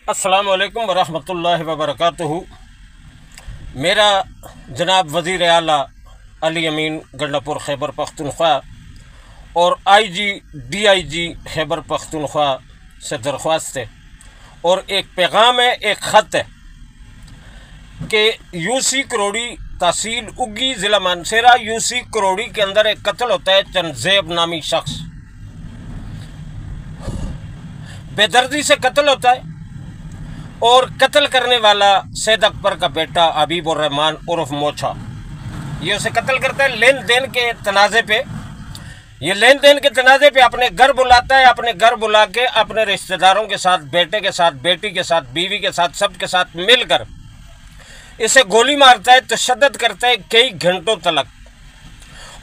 अस्सलाम वालेकुम वरहमतुल्लाहि वबरकातुहू। मेरा जनाब वज़ीर आला अली अमीन गंडापुर खैबर पख्तूनख्वा और IG DIG खैबर पख्तूनख्वा से दरख्वास्त है और एक पैगाम है, एक ख़त है कि UC करोड़ी तहसील उग्गी ज़िला मानसेरा UC करोड़ी के अंदर एक कत्ल होता है। चंदज़ेब नामी शख्स बेदर्दी से कत्ल होता है और कत्ल करने वाला सैयद अकबर का बेटा हबीबुर रहमान उर्फ मोछा ये उसे कत्ल करता है। लेन देन के तनाज़े पे लेन देन के तनाज़े पे अपने घर बुलाता है। अपने घर बुला के अपने रिश्तेदारों के साथ, बेटे के साथ, बेटी के साथ, बीवी के साथ, सबके साथ मिलकर इसे गोली मारता है, तशद्दुद करता है कई घंटों तक।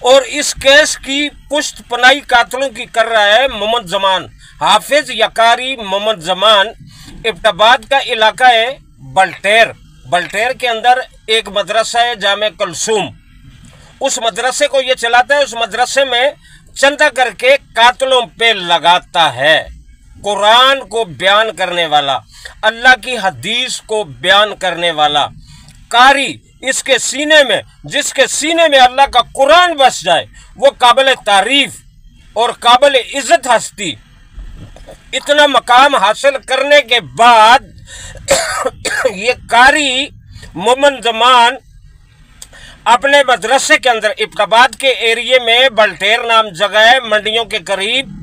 और इस केस की पुष्ट पनाही कातलों की कर रहा है मोहम्मद जमान, हाफिज यकारी मोहम्मद जमान। इब्टाबाद का इलाका है बल्टेर के अंदर एक मदरसा है जामे कलसूम, उस मदरसे को ये चलाता है। उस मदरसे में चंदा करके कातलों पे लगाता है। कुरान को बयान करने वाला, अल्लाह की हदीस को बयान करने वाला कारी, इसके सीने में, जिसके सीने में अल्लाह का कुरान बस जाए वो काबिल तारीफ और काबिल इज्जत हस्ती। इतना मकाम हासिल करने के बाद ये कारी मोहम्मद जमान अपने मदरसे के अंदर, इब्टाबाद के एरिए में बल्टेर नाम जगह है मंडियों के करीब,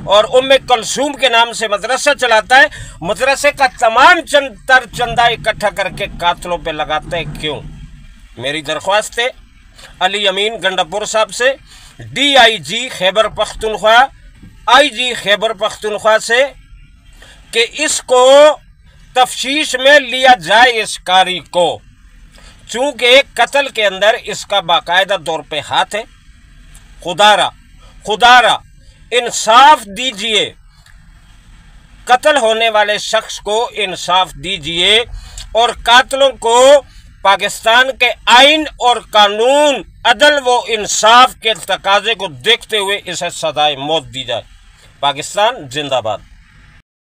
और उम्मे कलसूम के नाम से मदरसा चलाता है। मदरसे का तमाम चंदा इकट्ठा करके कातलों पे लगाता है। क्यों? मेरी दरख्वास्त है अली अमीन गंडापुर साहब से, DIG खैबर पख्तूनख्वा, IG खैबर पख्तूनख्वा से, कि इसको तफ्तीश में लिया जाए इस कारी को, चूँकि कत्ल के अंदर इसका बाकायदा तौर पे हाथ है। खुदारा इंसाफ दीजिए, कत्ल होने वाले शख्स को इंसाफ दीजिए और कातलों को पाकिस्तान के आइन और कानून, अदल व इंसाफ के तकाजे को देखते हुए इसे सजाए मौत दी जाए। पाकिस्तान जिंदाबाद।